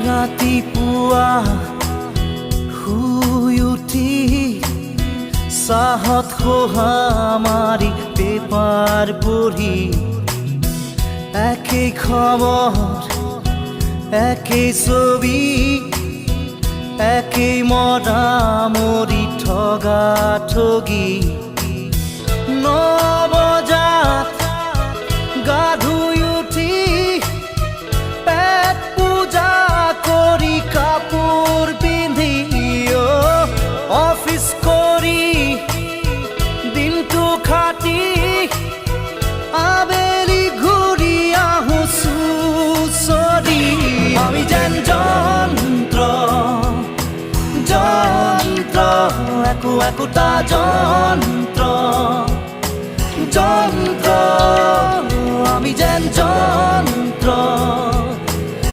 ৰাতিপুৱা শুই উঠি চাহত খোহা মাৰি পেপাৰ পঢ়ি একেই খবৰ একেই ছবি একেই মৰামৰি ঠগা ঠগি 9 বজাত গা ধুই উঠি পেট পূজা কৰি কাপোৰ পিন্ধি অফিচ কৰি দিনটো খাটি আবেলি ঘূৰি আহো চুচৰি আমি যেন যন্ত্ৰ যন্ত্ৰ একোটা যন্ত্ৰ যন্ত্ৰ আমি যেন যন্ত্ৰ